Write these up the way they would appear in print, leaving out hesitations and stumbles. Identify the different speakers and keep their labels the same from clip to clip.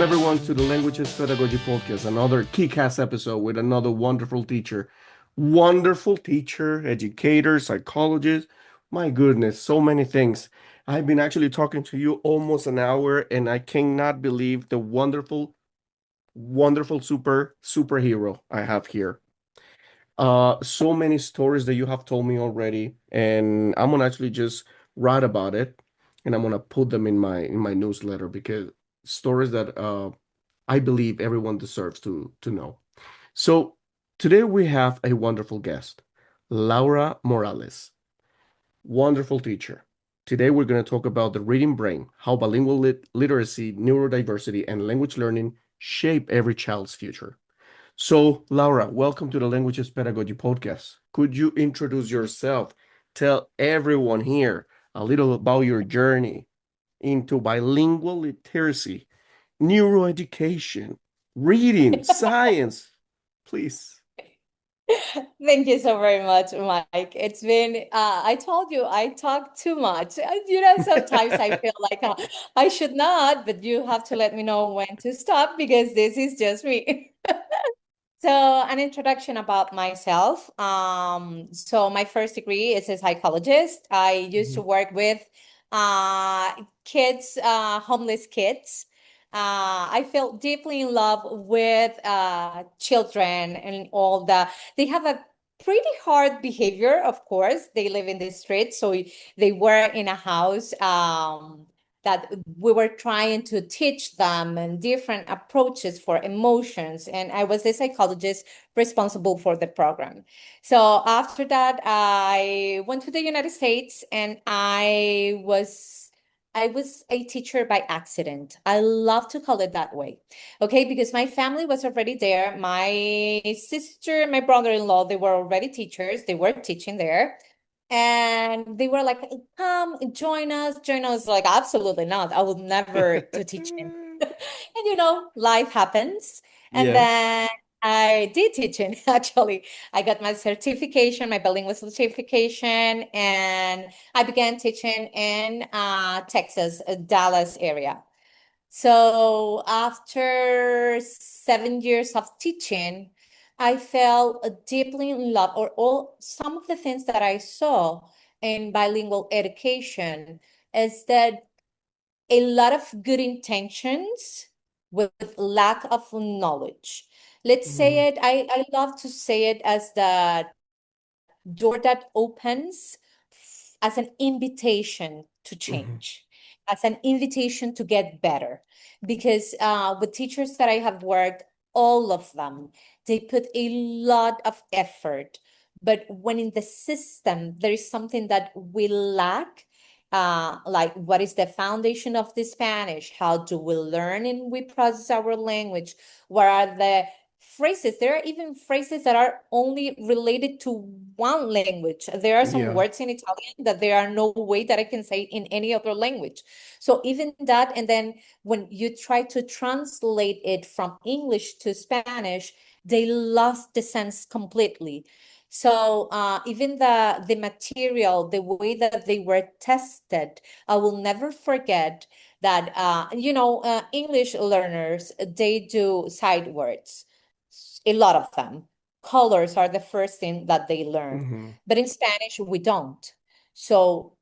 Speaker 1: everyone to the Languages Pedagogy Podcast, another kick-ass episode with another wonderful teacher. Wonderful teacher, educator, psychologist. My goodness, so many things. I've been actually talking to you almost an hour, and I cannot believe the wonderful superhero I have here. So many stories that you have told me already, and I'm gonna actually just write about it, and I'm gonna put them in my newsletter because stories that I believe everyone deserves to know. So today we have a wonderful guest, Laura Morales, wonderful teacher. Today we're going to talk about the reading brain, how bilingual literacy, neurodiversity, and language learning shape every child's future. So, Laura, welcome to the Languages Pedagogy Podcast. Could you introduce yourself? Tell everyone here a little about your journey into bilingual literacy, neuroeducation, reading, science. Please.
Speaker 2: Thank you so very much, Mike. It's been, I told you I talk too much. Sometimes I feel like I should not, but you have to let me know when to stop because this is just me. So, an introduction about myself. So my first degree is a psychologist. I used to
Speaker 1: Mhm.
Speaker 2: work with kids, homeless kids. I feel deeply in love with children and all they have a pretty hard behavior, of course. They live in the streets, so they were in a house. That we were trying to teach them and different approaches for emotions. And I was the psychologist responsible for the program. So after that, I went to the United States and I was a teacher by accident. I love to call it that way. Okay, because my family was already there. My sister, my brother-in-law, they were already teachers. They were teaching there. And they were like, come join us. Like, absolutely not. I will never to teach him. And life happens. And
Speaker 1: Yes.
Speaker 2: then I did teaching, actually. I got my certification, my bilingual certification, and I began teaching in Texas, Dallas area. So after 7 years of teaching, I fell deeply in love, or all some of the things that I saw in bilingual education is that a lot of good intentions with lack of knowledge. Let's
Speaker 1: Mhm.
Speaker 2: say it, I love to say it as the door that opens as an invitation to
Speaker 1: Mhm.
Speaker 2: change, as an invitation to get better. Because with teachers that I have worked, all of them, they put a lot of effort. But when in the system, there is something that we lack, like what is the foundation of the Spanish? How do we learn and we process our language? What are the phrases? There are even phrases that are only related to one language. There are some
Speaker 1: Yeah.
Speaker 2: words in Italian that there are no way that I can say in any other language. So even that, and then when you try to translate it from English to Spanish, they lost the sense completely. So even the material, the way that they were tested, I will never forget that English learners, they do sight words, a lot of them. Colors are the first thing that they learn.
Speaker 1: Mhm.
Speaker 2: But in Spanish, we don't. So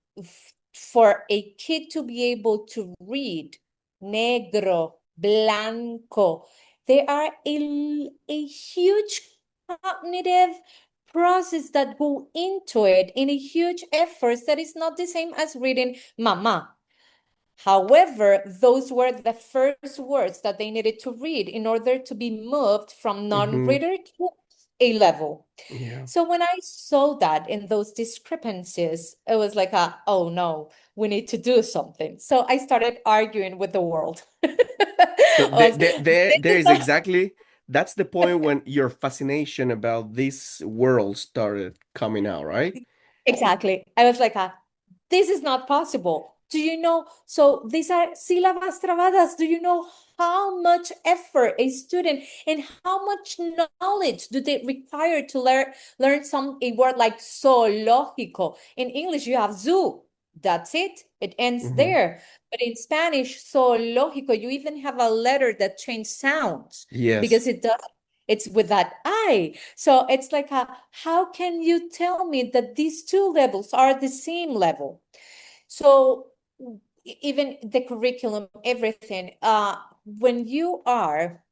Speaker 2: for a kid to be able to read negro, blanco, there are a huge cognitive process that go into it in a huge effort that is not the same as reading mama. However, those were the first words that they needed to read in order to be moved from
Speaker 1: Mhm.
Speaker 2: non-reader to A level.
Speaker 1: Yeah.
Speaker 2: So when I saw that in those discrepancies, it was like, oh no, we need to do something. So I started arguing with the world.
Speaker 1: So
Speaker 2: Was, this
Speaker 1: there
Speaker 2: is
Speaker 1: is
Speaker 2: not
Speaker 1: exactly that's the point when your fascination about this world started coming out, right?
Speaker 2: exactly. I was like, this is not possible. Do you know? So these are sílabas trabadas. Do you know how much effort a student and how much knowledge do they require to learn a word like zoológico? In English, you have zoo. That's it. It ends
Speaker 1: Hmm.
Speaker 2: there. But in Spanish, zoológico, you even have a letter that changes sounds
Speaker 1: Yes.
Speaker 2: because it's with that I. So it's like how can you tell me that these two levels are the same level? So even the curriculum, everything, when you are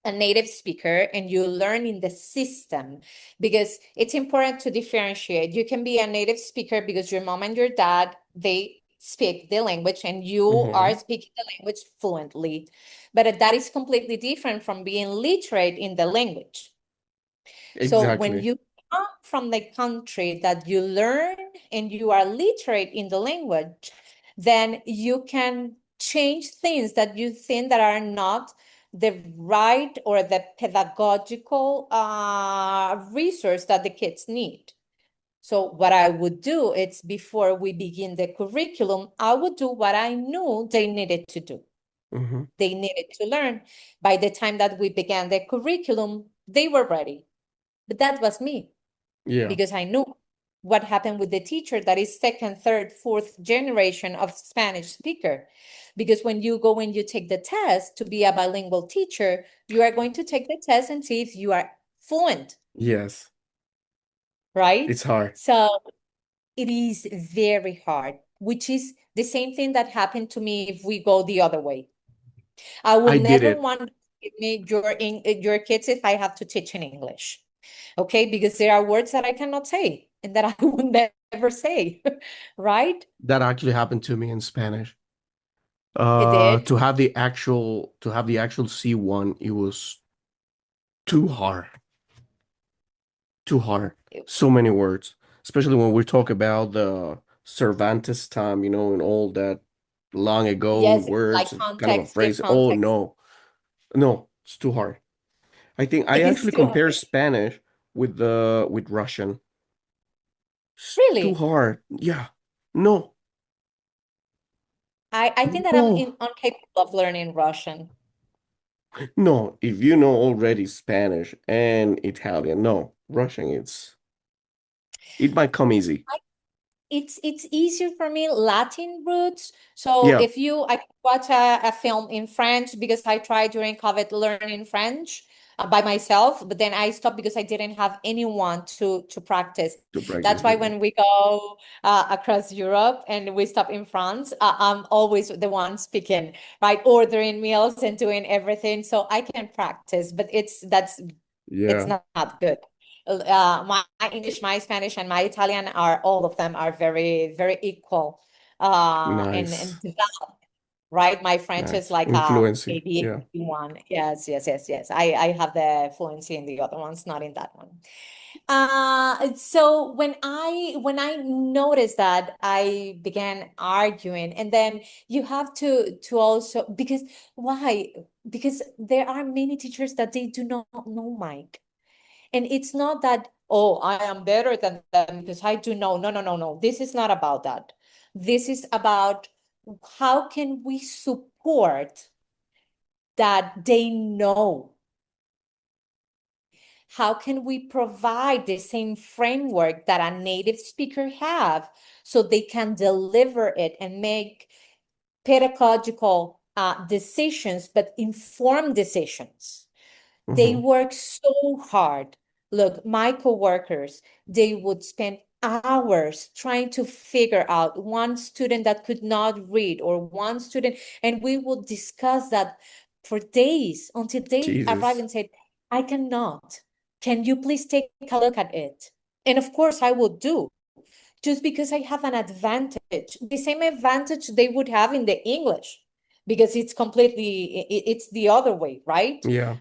Speaker 2: a native speaker and you learn in the system, because it's important to differentiate. You can be a native speaker because your mom and your dad, they speak the language and you are
Speaker 1: Hmm.
Speaker 2: speaking the language fluently, but that is completely different from being literate in the language. So when
Speaker 1: Exactly.
Speaker 2: you come from the country that you learn and you are literate in the language, then you can change things that you think that are not the right or the pedagogical resource that the kids need. So what I would do is before we begin the curriculum, I would do what I knew they needed to do.
Speaker 1: Hmm.
Speaker 2: They needed to learn. By the time that we began the curriculum, they were ready. But that was me
Speaker 1: Yeah.
Speaker 2: because I knew what happened with the teacher that is second, third, fourth generation of Spanish speaker. Because when you go and you take the test to be a bilingual teacher, you are going to take the test and see if you are fluent,
Speaker 1: Yes.
Speaker 2: right?
Speaker 1: It's hard.
Speaker 2: So it is very hard, which is the same thing that happened to me if we go the other way. I will
Speaker 1: I did
Speaker 2: never
Speaker 1: it.
Speaker 2: want to give me your kids if I have to teach in English. Okay, because there are words that I cannot say and that I would never say, right?
Speaker 1: That actually happened to me in Spanish.
Speaker 2: It did.
Speaker 1: To have the actual C1, it was too hard. Too hard. So many words, especially when we talk about the Cervantes time, and all that long ago
Speaker 2: Yes, like
Speaker 1: words, kind of a
Speaker 2: context, give
Speaker 1: phrase. Oh
Speaker 2: context.
Speaker 1: no, no, it's too hard. I think I
Speaker 2: It is
Speaker 1: actually
Speaker 2: too
Speaker 1: compare
Speaker 2: hard.
Speaker 1: Spanish with Russian. It's too
Speaker 2: Really?
Speaker 1: hard. Yeah. No,
Speaker 2: I think that
Speaker 1: no,
Speaker 2: incapable of learning Russian.
Speaker 1: no. If you know already Spanish and Italian, no, Russian, it might come easy.
Speaker 2: It's easier for me Latin roots. So
Speaker 1: Yeah,
Speaker 2: if I watch a film in French because I tried during COVID learning French by myself, but then I stopped because I didn't have anyone to practice.
Speaker 1: to
Speaker 2: That's
Speaker 1: practice
Speaker 2: why
Speaker 1: with you.
Speaker 2: when we go across Europe and we stop in France, I'm always the one speaking, right? Ordering meals and doing everything so I can practice, but it's
Speaker 1: Yeah,
Speaker 2: not good. My English, my Spanish, and my Italian are all of them are very, very equal. And
Speaker 1: nice,
Speaker 2: developed, right? My French is
Speaker 1: nice.
Speaker 2: like
Speaker 1: Influency. Yeah.
Speaker 2: ADHD one. Yes, yes, yes, yes. I have the fluency in the other ones, not in that one. So when I noticed that, I began arguing, and then you have to also because why? Because there are many teachers that they do not know Mike. And it's not that, oh, I am better than them because I do know. No, no, no, no. This is not about that. This is about how can we support that they know? How can we provide the same framework that a native speaker have so they can deliver it and make pedagogical decisions, but informed decisions? They
Speaker 1: Hmm.
Speaker 2: work so hard. Look, my coworkers, they would spend hours trying to figure out one student that could not read or one student, and we would discuss that for days until they arrive
Speaker 1: Jesus.
Speaker 2: and said, I cannot. Can you please take a look at it? And of course, I would do just because I have an advantage, the same advantage they would have in the English, because it's the other way, right?
Speaker 1: Yeah.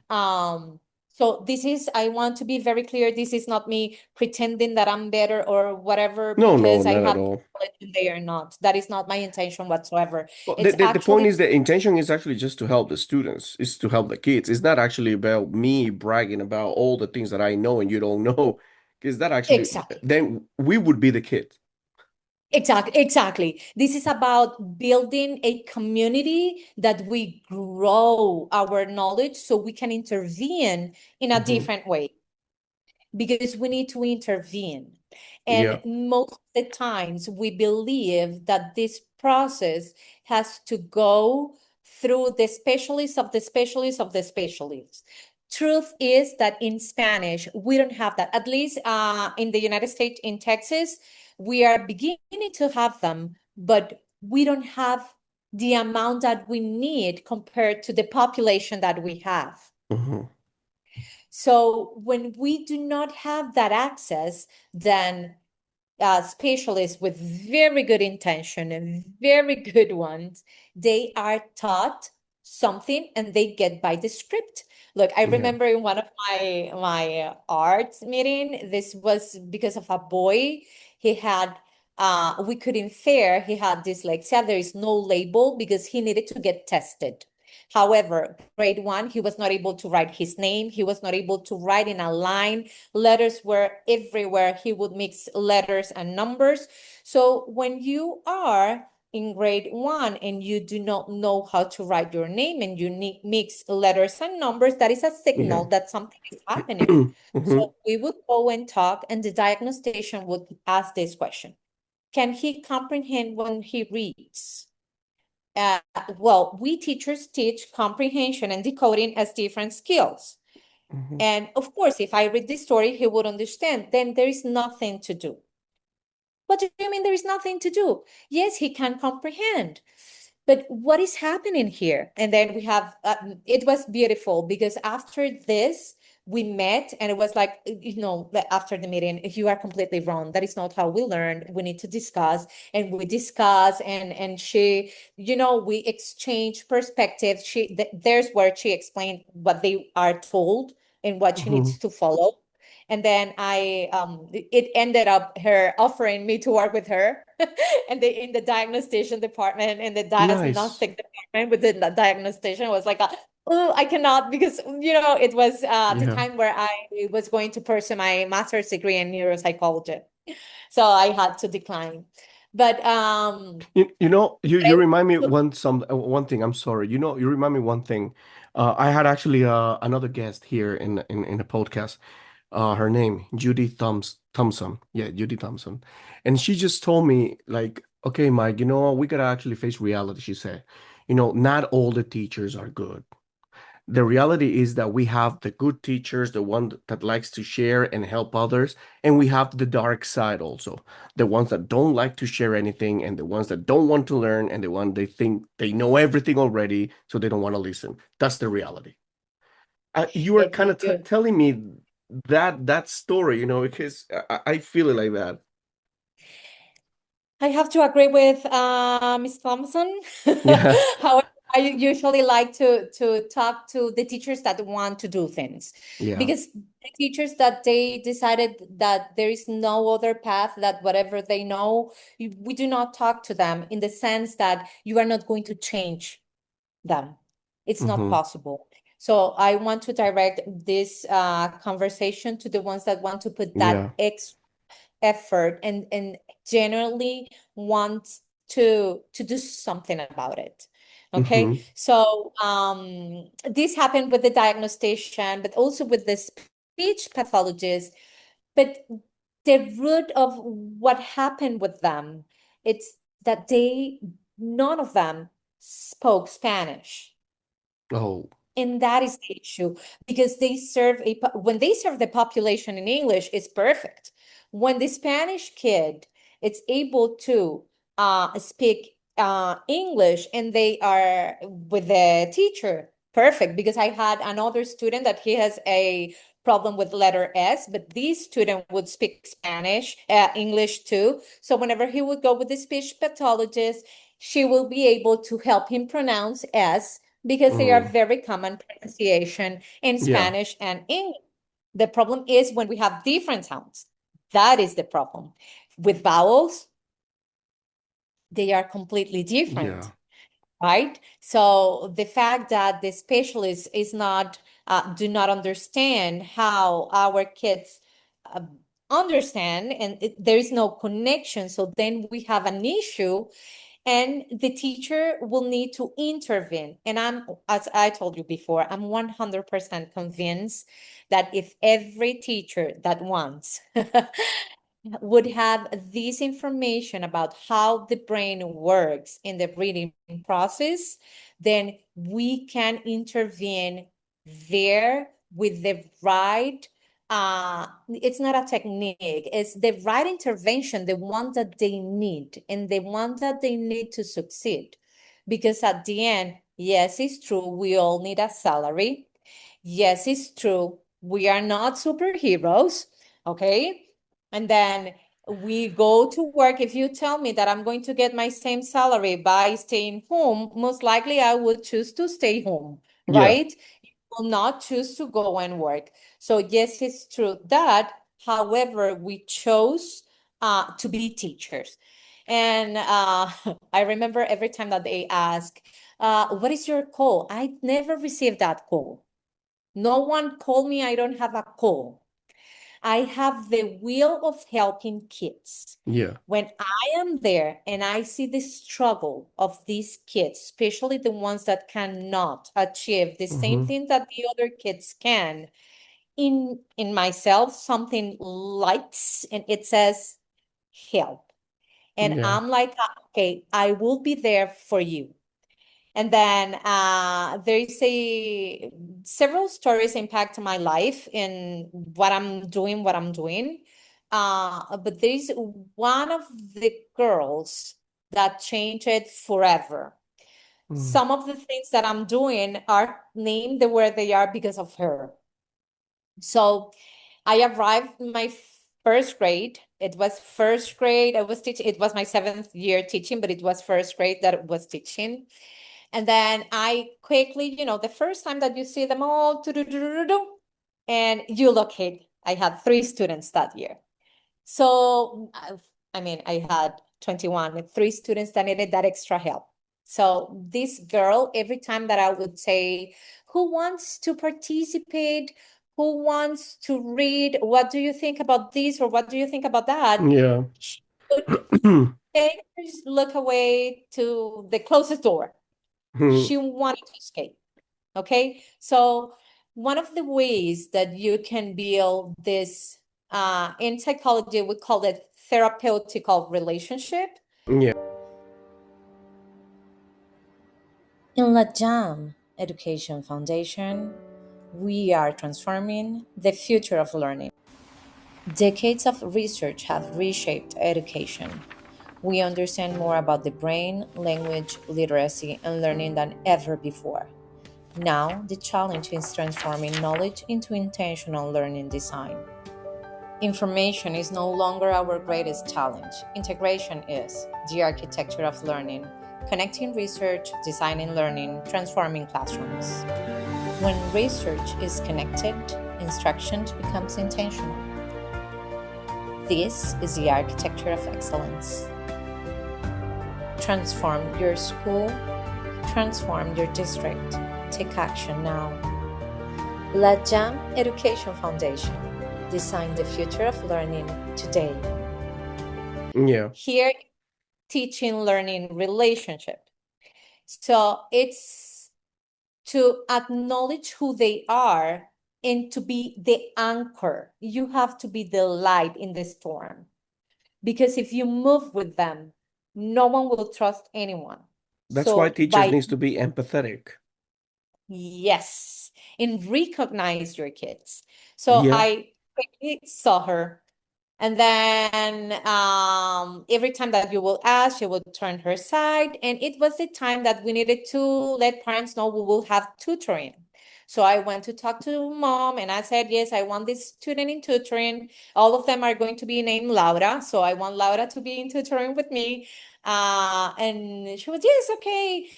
Speaker 2: So I want to be very clear. This is not me pretending that I'm better or whatever
Speaker 1: No, no,
Speaker 2: because I
Speaker 1: not at
Speaker 2: have
Speaker 1: all.
Speaker 2: knowledge and they are not. That is not my intention whatsoever.
Speaker 1: Well,
Speaker 2: It's
Speaker 1: the point
Speaker 2: actually
Speaker 1: is the intention is actually just to help the students, is to help the kids. It's not actually about me bragging about all the things that I know and you don't know. Because that actually,
Speaker 2: exactly.
Speaker 1: then we would be the kid.
Speaker 2: Exactly, exactly. This is about building a community that we grow our knowledge so we can intervene in a
Speaker 1: Hmm.
Speaker 2: different way because we need to intervene. And
Speaker 1: Yeah.
Speaker 2: most of the times we believe that this process has to go through the specialists of the specialists of the specialists. Truth is that in Spanish, we don't have that. At least in the United States, in Texas, we are beginning to have them, but we don't have the amount that we need compared to the population that we have.
Speaker 1: Hmm.
Speaker 2: So when we do not have that access, then specialists with very good intention and very good ones, they are taught something and they get by the script. Look, I
Speaker 1: Yeah.
Speaker 2: remember in one of my arts meeting, this was because of a boy. He had we could infer he had dyslexia. There is no label because he needed to get tested. However, grade one, he was not able to write his name. He was not able to write in a line. Letters were everywhere. He would mix letters and numbers. So when you are in grade one and you do not know how to write your name and you mix letters and numbers, that is a
Speaker 1: Yeah.
Speaker 2: signal that something is happening.
Speaker 1: Hmm.
Speaker 2: So we would go and talk, and the diagnostician would ask this question: can he comprehend when he reads? Uh, well, we teachers teach comprehension and decoding as different skills.
Speaker 1: Hmm.
Speaker 2: And of course, if I read this story, he would understand. Then there is nothing to do. What do you mean there is nothing to do? Yes, he can comprehend. But what is happening here? And then we have, it was beautiful because after this, we met and it was like, after the meeting, you are completely wrong. That is not how we learn. We need to discuss, and we discuss, and she, we exchange perspectives. There's where she explained what they are told and what she
Speaker 1: Hmm.
Speaker 2: needs to follow. And then it ended up her offering me to work with her and in the diagnostic department, in the
Speaker 1: Nice.
Speaker 2: diagnostic department with the diagnostic was like, oh, I cannot, because it was the
Speaker 1: Yeah.
Speaker 2: time where I was going to pursue my master's degree in neuropsychology, so I had to decline. But
Speaker 1: You remind me one thing. I'm sorry. You remind me one thing. I had actually another guest here in a podcast. Her name Judy Thompson. Yeah, Judy Thompson, and she just told me like, okay, Mike, we gotta actually face reality. She said, not all the teachers are good. The reality is that we have the good teachers, the one that likes to share and help others, and we have the dark side also, the ones that don't like to share anything, and the ones that don't want to learn, and the one they think they know everything already, so they don't want to listen. That's the reality. You are kind
Speaker 2: you
Speaker 1: of telling me that story, because I feel it like that.
Speaker 2: I have to agree with Ms. Thompson.
Speaker 1: Yeah,
Speaker 2: However, I usually like to talk to the teachers that want to do things,
Speaker 1: yeah.
Speaker 2: because the teachers that they decided that there is no other path, that whatever they know, we do not talk to them in the sense that you are not going to change them. It's not
Speaker 1: Hmm.
Speaker 2: possible. So I want to direct this conversation to the ones that want to put that
Speaker 1: Yeah.
Speaker 2: effort and generally want to do something about it. Okay,
Speaker 1: Hmm.
Speaker 2: so this happened with the diagnostician, but also with the speech pathologist. But the root of what happened with them, it's that none of them spoke Spanish.
Speaker 1: Oh.
Speaker 2: And that is the issue, because when they serve the population in English, it's perfect. When the Spanish kid is able to speak English and they are with the teacher, perfect. Because I had another student that he has a problem with letter S, but this student would speak English too. So whenever he would go with the speech pathologist, she will be able to help him pronounce S, because they are
Speaker 1: Mm.
Speaker 2: very common pronunciation in
Speaker 1: Yeah.
Speaker 2: Spanish and English. The problem is when we have different sounds. That is the problem. With vowels, they are completely different,
Speaker 1: Yeah.
Speaker 2: right? So the fact that the specialist do not understand how our kids uh, understand, and there is no connection. So then we have an issue, and the teacher will need to intervene. And as I told you before, I'm 100% convinced that if every teacher that wants would have this information about how the brain works in the reading process, then we can intervene there with the right, it's not a technique, it's the right intervention, the one that they need and the one that they need to succeed. Because at the end, yes, it's true, we all need a salary. Yes, it's true, we are not superheroes, okay? And then we go to work. If you tell me that I'm going to get my same salary by staying home, most likely I would choose to stay home,
Speaker 1: Yeah.
Speaker 2: right? Will not choose to go and work. So yes, it's true that, however, we chose to be teachers. And I remember every time that they ask, what is your call? I never received that call. No one called me. I don't have a call. I have the will of helping kids.
Speaker 1: Yeah.
Speaker 2: When I am there and I see the struggle of these kids, especially the ones that cannot achieve the same
Speaker 1: Hmm.
Speaker 2: thing that the other kids can, in myself, something lights and it says help. And
Speaker 1: Yeah.
Speaker 2: I'm like, okay, I will be there for you. And then there is a several stories impact my life in what I'm doing. But there is one of the girls that changed it forever.
Speaker 1: Mm.
Speaker 2: Some of the things that I'm doing are named the way they are because of her. So I arrived in my first grade. It was first grade. I was teaching. It was my seventh year teaching, but it was first grade that it was teaching. And then I quickly, the first time that you see them all, and you locate. I had 3 students that year. So, I mean, I had 21 and 3 students that needed that extra help. So this girl, every time that I would say, who wants to participate? Who wants to read? What do you think about this? Or what do you think about that?
Speaker 1: Yeah.
Speaker 2: She would take just look away to the closest door. She wanted to escape. Okay. So one of the ways that you can build this in psychology, we call it therapeutical relationship.
Speaker 1: Yeah.
Speaker 2: In La Jam Education Foundation, we are transforming the future of learning. Decades of research have reshaped education. We understand more about the brain, language, literacy, and learning than ever before. Now, the challenge is transforming knowledge into intentional learning design. Information is no longer our greatest challenge. Integration is the architecture of learning, connecting research, designing learning, transforming classrooms. When research is connected, instruction becomes intentional. This is the architecture of excellence. Transform your school, transform your district. Take action now. La Jam Education Foundation. Design the future of learning today.
Speaker 1: Yeah.
Speaker 2: Here, teaching learning relationship. So it's to acknowledge who they are and to be the anchor. You have to be the light in the storm. Because if you move with them, no one will trust anyone.
Speaker 1: That's why
Speaker 2: So
Speaker 1: teachers
Speaker 2: by
Speaker 1: needs to be empathetic.
Speaker 2: yes, and recognize your kids. So
Speaker 1: Yeah.
Speaker 2: I quickly saw her. And then every time that you will ask, she would turn her side. And it was the time that we needed to let parents know we will have tutoring. So I went to talk to mom and I said, yes, I want this student in tutoring. All of them are going to be named Laura. So I want Laura to be in tutoring with me. And she was, yes, okay.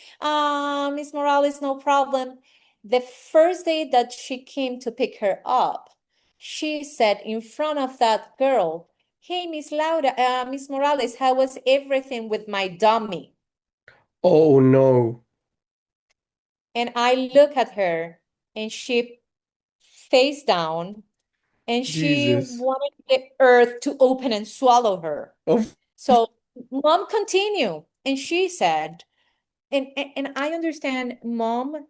Speaker 2: Miss Morales, no problem. The first day that she came to pick her up, she said in front of that girl, hey, Miss Laura, Miss Morales, how was everything with my dummy?
Speaker 1: Oh no.
Speaker 2: And I look at her and she face down and she
Speaker 1: Jesus.
Speaker 2: wanted the earth to open and swallow her.
Speaker 1: Of
Speaker 2: So mom continued and she said, and I understand mom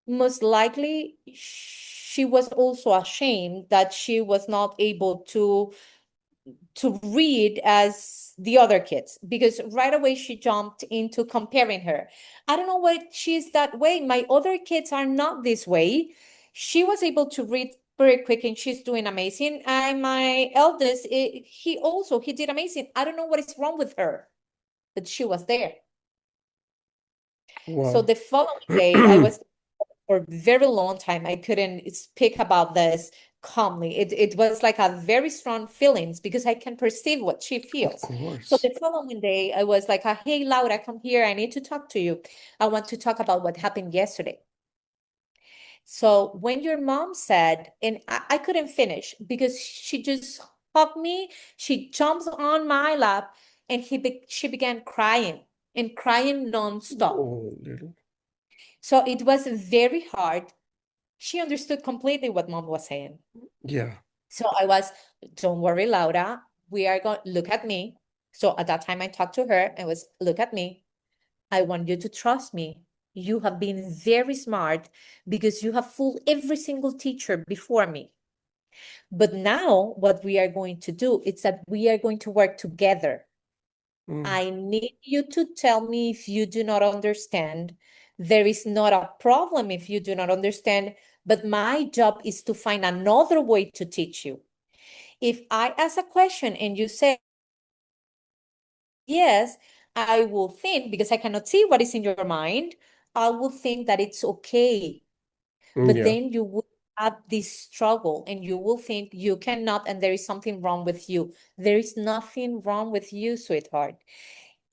Speaker 2: most likely she was also ashamed that she was not able to to read as the other kids, because right away she jumped into comparing her. I don't know why she's that way. My other kids are not this way. She was able to read very quick and she's doing amazing. And my eldest, he did amazing. I don't know what is wrong with her, but she was there. So
Speaker 1: Wow.
Speaker 2: the following day, I was for a very long time, I couldn't speak about this calmly. It was like a very strong feelings because I can perceive what she
Speaker 1: Of
Speaker 2: feels. So
Speaker 1: course.
Speaker 2: the following day, I was like, hey, Laura, come here. I need to talk to you. I want to talk about what happened yesterday. So when your mom said, and I couldn't finish because she just hugged me, she jumps on my lap, and she began crying and crying nonstop.
Speaker 1: Oh, little.
Speaker 2: So it was very hard. She understood completely what mom was saying.
Speaker 1: Yeah.
Speaker 2: So I was, don't worry, Laura. We are going, look at me. So at that time I talked to her and was, look at me. I want you to trust me. You have been very smart because you have fooled every single teacher before me. But now what we are going to do is that we are going to work together.
Speaker 1: Mm.
Speaker 2: I need you to tell me if you do not understand. There is not a problem if you do not understand, but my job is to find another way to teach you. If I ask a question and you say yes, I will think, because I cannot see what is in your mind, I will think that it's okay. But
Speaker 1: Yeah.
Speaker 2: then you will have this struggle and you will think you cannot, and there is something wrong with you. There is nothing wrong with you, sweetheart.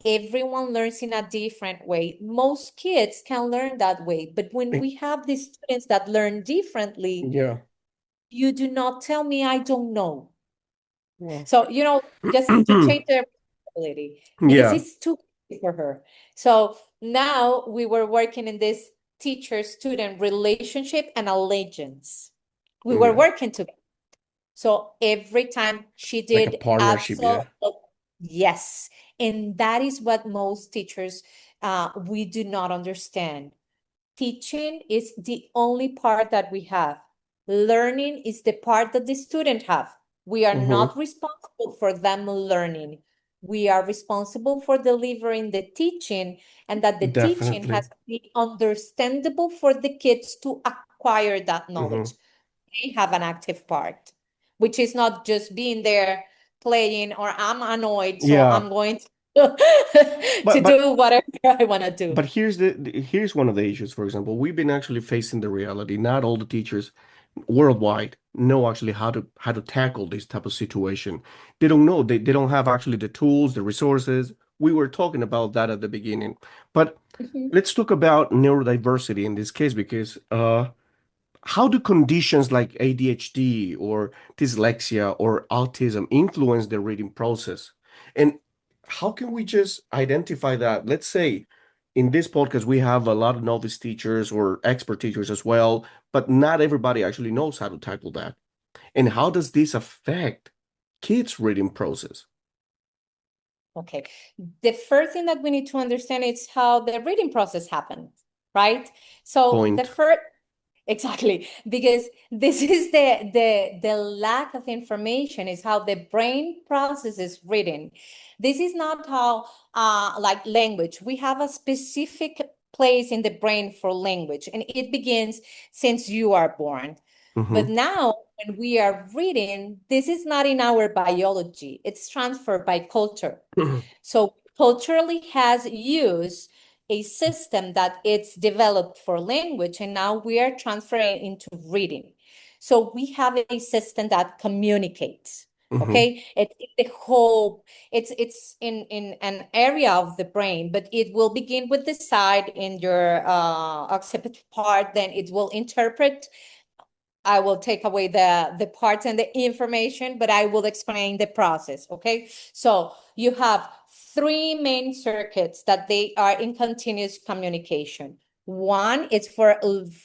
Speaker 2: Everyone learns in a different way. Most kids can learn that way, but when
Speaker 1: Eh,
Speaker 2: we have these students that learn differently,
Speaker 1: yeah.
Speaker 2: you do not tell me I don't know.
Speaker 1: Wow.
Speaker 2: So, just to change their personality, because
Speaker 1: Yeah.
Speaker 2: it's too easy for her. So now we were working in this teacher-student relationship and allegiance. We were
Speaker 1: Yeah.
Speaker 2: working together. So every time she
Speaker 1: Like a
Speaker 2: did
Speaker 1: partnership, yeah.
Speaker 2: absolutely yes. And that is what most teachers we do not understand. Teaching is the only part that we have. Learning is the part that the student have. We are
Speaker 1: Mm-hmm.
Speaker 2: not responsible for them learning. We are responsible for delivering the teaching, and that the teaching
Speaker 1: Definitely.
Speaker 2: has to be understandable for the kids to acquire that
Speaker 1: Mm-hmm.
Speaker 2: knowledge. They have an active part, which is not just being there playing, or I'm annoyed, so
Speaker 1: Yeah.
Speaker 2: I'm going
Speaker 1: But
Speaker 2: to
Speaker 1: but
Speaker 2: do whatever I want to do.
Speaker 1: but here's one of the issues, for example. We've been actually facing the reality. Not all the teachers worldwide know actually how to tackle this type of situation. They don't know. They don't have actually the tools, the resources. We were talking about that at the beginning. But
Speaker 2: Mhm.
Speaker 1: let's talk about neurodiversity in this case because how do conditions like ADHD or dyslexia or autism influence the reading process? And how can we just identify that? Let's say in this podcast, we have a lot of novice teachers or expert teachers as well, but not everybody actually knows how to tackle that. And how does this affect kids' reading process?
Speaker 2: Okay. The first thing that we need to understand is how the reading process happens, right? So the
Speaker 1: Point.
Speaker 2: first, exactly, because this is the lack of information is how the brain processes reading. This is not how like language. We have a specific place in the brain for language, and it begins since you are born. But
Speaker 1: Mm-hmm.
Speaker 2: now, when we are reading, this is not in our biology, it's transferred by culture. So culturally has used a system that it's developed for language, and now we are transferring into reading. So we have a system that communicates.
Speaker 1: Mm-hmm.
Speaker 2: Okay, it's the whole. It's in an area of the brain, but it will begin with the side in your occipital part. Then it will interpret. I will take away the parts and the information, but I will explain the process, okay? So you have three main circuits that they are in continuous communication. One is for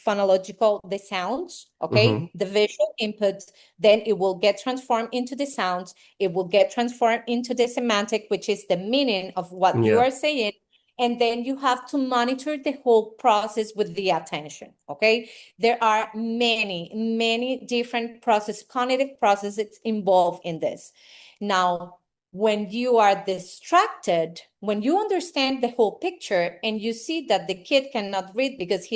Speaker 2: phonological, the sounds,
Speaker 1: Mm-hmm.
Speaker 2: okay? The visual inputs, then it will get transformed into the sounds. It will get transformed into the semantic, which is the meaning of what you
Speaker 1: Yeah.
Speaker 2: are saying. And then you have to monitor the whole process with the attention, okay? There are many different cognitive processes involved in this. Now, when you are distracted, when you understand the whole picture and you see that the kid cannot read because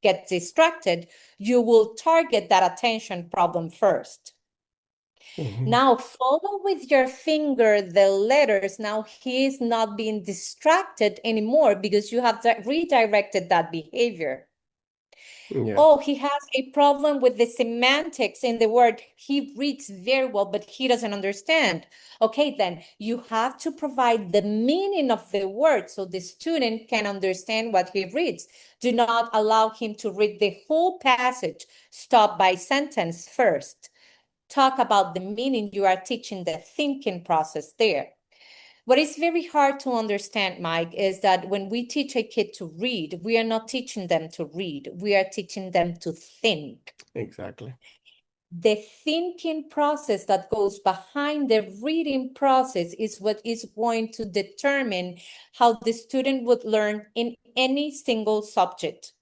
Speaker 2: gets distracted, you will target that attention problem first. Now follow with your finger the letters. Now he is not being distracted anymore because you have redirected that behavior.
Speaker 1: Yeah.
Speaker 2: Oh, he has a problem with the semantics in the word. He reads very well, but he doesn't understand. Okay, then you have to provide the meaning of the word so the student can understand what he reads. Do not allow him to read the whole passage. Stop by sentence first. Talk about the meaning. You are teaching the thinking process there. What is very hard to understand, Mike, is that when we teach a kid to read, we are not teaching them to read. We are teaching them to think.
Speaker 1: Exactly.
Speaker 2: The thinking process that goes behind the reading process is what is going to determine how the student would learn in any single subject.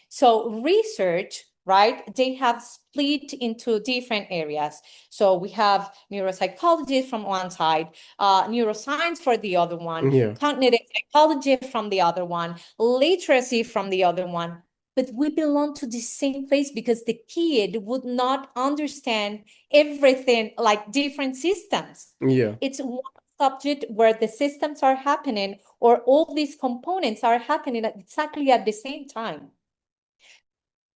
Speaker 2: So research, right, they have split into different areas. So we have neuropsychology from one side, neuroscience for the other one,
Speaker 1: Yeah.
Speaker 2: cognitive psychology from the other one, literacy from the other one. But we belong to the same place because the kid would not understand everything like different systems.
Speaker 1: Yeah.
Speaker 2: It's one subject where the systems are happening or all these components are happening exactly at the same time.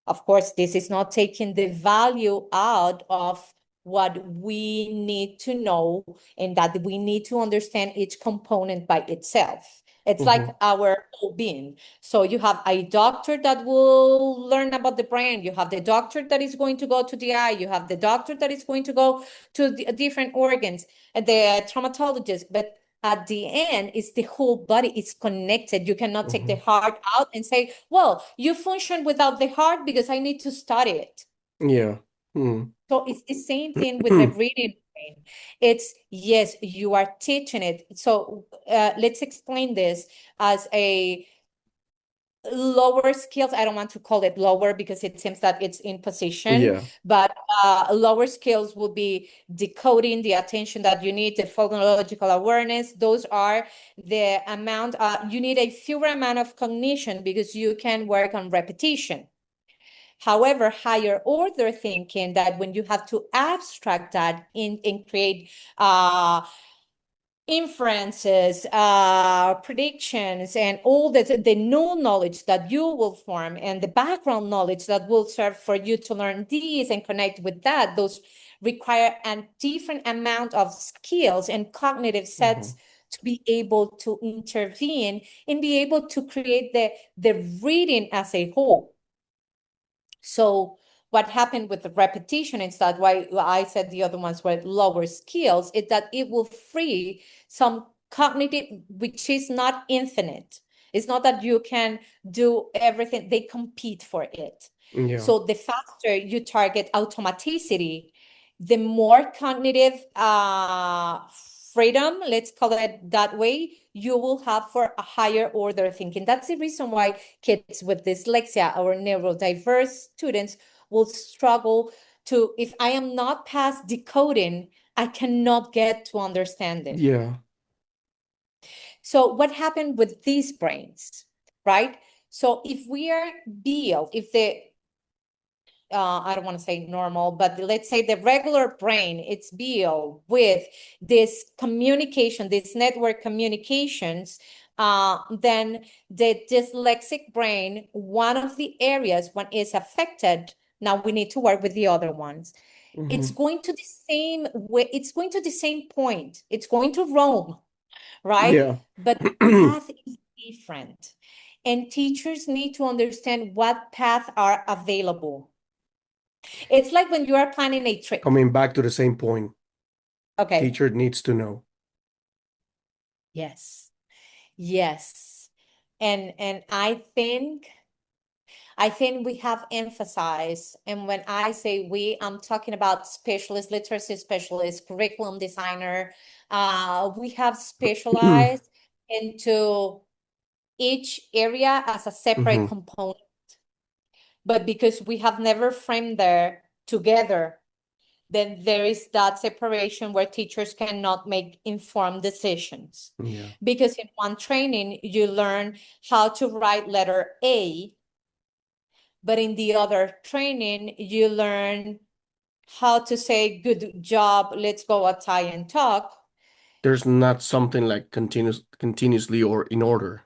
Speaker 2: Of course, this is not taking the value out of what we need to know and that we need to understand each component by itself. It's like our whole being. So you have a doctor that will learn about the brain. You have the doctor that is going to go to the eye. You have the doctor that is going to go to the different organs, the traumatologist. But at the end, it's the whole body. It's connected. You cannot take the heart out and say, well, you function without the heart because I need to study it.
Speaker 1: Yeah. Mm.
Speaker 2: So it's the same thing with the reading brain. It's, yes, you are teaching it. So let's explain this as a lower skills. I don't want to call it lower because it seems that it's in position,
Speaker 1: Yeah.
Speaker 2: but lower skills will be decoding, the attention that you need, the phonological awareness. Those are the amount, you need a fewer amount of cognition because you can work on repetition. However, higher order thinking, that when you have to abstract that and create inferences, predictions, and all the new knowledge that you will form and the background knowledge that will serve for you to learn these and connect with that, those require a different amount of skills and cognitive sets to be able to intervene and be able to create the reading as a whole. So what happened with the repetition is that why I said the other ones were lower skills, is that it will free some cognitive, which is not infinite. It's not that you can do everything, they compete for it.
Speaker 1: Yeah.
Speaker 2: So the faster you target automaticity, the more cognitive freedom, let's call it that way, you will have for a higher order thinking. That's the reason why kids with dyslexia or neurodiverse students will struggle to, if I am not past decoding, I cannot get to understanding.
Speaker 1: Yeah.
Speaker 2: So what happened with these brains, right? So if we are built, if the I don't want to say normal, but let's say the regular brain, it's built with this communication, this network communications, then the dyslexic brain, one of the areas when it's affected, now we need to work with the other ones. It's going to the same way, it's going to the same point, it's going to roam, right?
Speaker 1: Yeah.
Speaker 2: But the path is different. And teachers need to understand what paths are available. It's like when you are planning a trip.
Speaker 1: Coming back to the same point,
Speaker 2: Okay.
Speaker 1: teacher needs to know.
Speaker 2: Yes. Yes. And I think we have emphasized, and when I say we, I'm talking about specialist, literacy specialist, curriculum designer. We have specialized into each area as a separate component. But because we have never framed there together, then there is that separation where teachers cannot make informed decisions.
Speaker 1: Yeah.
Speaker 2: Because in one training, you learn how to write letter A, but in the other training, you learn how to say, good job, let's go outside and talk.
Speaker 1: There's not something like continuously or in order.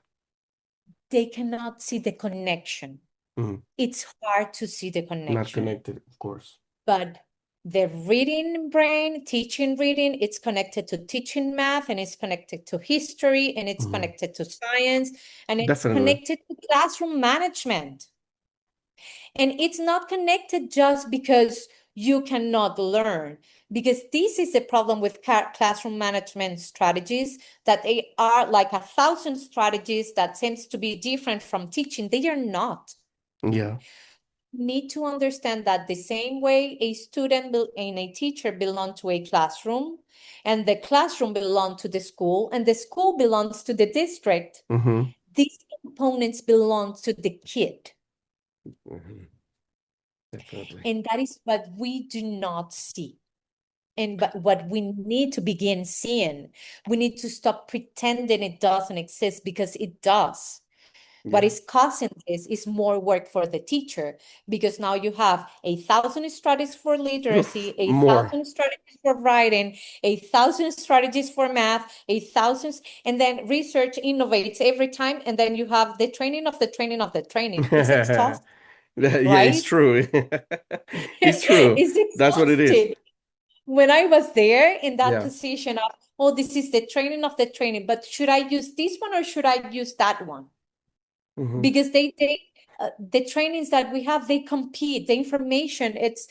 Speaker 2: They cannot see the connection.
Speaker 1: Mhm.
Speaker 2: It's hard to see the
Speaker 1: Not
Speaker 2: connection.
Speaker 1: connected, of course.
Speaker 2: But the reading brain, teaching reading, it's connected to teaching math, and it's connected to history, and it's
Speaker 1: Mhm.
Speaker 2: connected to science, and it's
Speaker 1: Definitely.
Speaker 2: connected to classroom management. And it's not connected just because you cannot learn, because this is the problem with classroom management strategies, that they are like 1,000 strategies that seems to be different from teaching. They are not.
Speaker 1: Yeah.
Speaker 2: Need to understand that the same way a student and a teacher belong to a classroom, and the classroom belong to the school, and the school belongs to the district,
Speaker 1: Mm-hmm.
Speaker 2: these components belong to the kid.
Speaker 1: Mm-hmm. Definitely.
Speaker 2: And that is what we do not see. And but what we need to begin seeing, we need to stop pretending it doesn't exist, because it does. What
Speaker 1: Yeah.
Speaker 2: is causing this is more work for the teacher, because now you have 1,000 strategies for literacy,
Speaker 1: Oof,
Speaker 2: a
Speaker 1: more.
Speaker 2: thousand strategies for writing, 1,000 strategies for math, 1,000, and then research innovates every time, and then you have the training of the training of the training. It's exhausting,
Speaker 1: Yeah, it's
Speaker 2: right?
Speaker 1: true. It's true.
Speaker 2: It's
Speaker 1: That's what it is.
Speaker 2: exhausting. When I was there in that
Speaker 1: Yeah.
Speaker 2: position of, oh, this is the training of the training, but should I use this one or should I use that one?
Speaker 1: Mm-hmm.
Speaker 2: Because the trainings that we have, they compete. The information, it's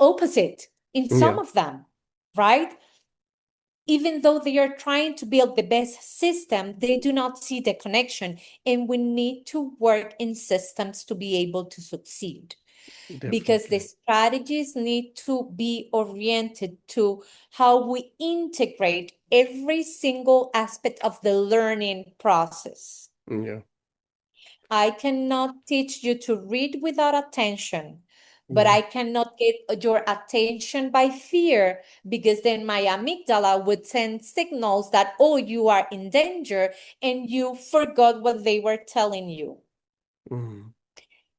Speaker 2: opposite in some
Speaker 1: Yeah.
Speaker 2: of them, right? Even though they are trying to build the best system, they do not see the connection, and we need to work in systems to be able to succeed, because the
Speaker 1: Definitely.
Speaker 2: strategies need to be oriented to how we integrate every single aspect of the learning process.
Speaker 1: Yeah.
Speaker 2: I cannot teach you to read without attention, but
Speaker 1: Yeah.
Speaker 2: I cannot get your attention by fear, because then my amygdala would send signals that, oh, you are in danger, and you forgot what they were telling you.
Speaker 1: Mm-hmm.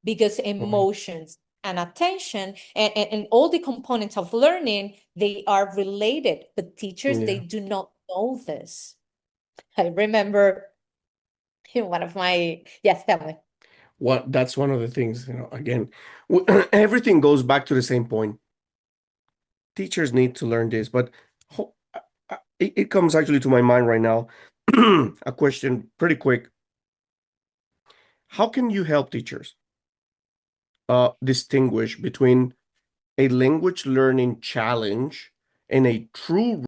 Speaker 2: Because
Speaker 1: Right.
Speaker 2: emotions and attention and all the components of learning, they are related, but teachers, they
Speaker 1: Yeah.
Speaker 2: do not know this. I remember in one of my, yes, tell me.
Speaker 1: What that's one of the things, again, everything goes back to the same point. Teachers need to learn this, but it comes actually to my mind right now. A question pretty quick. How can you help teachers distinguish between a language learning challenge and a true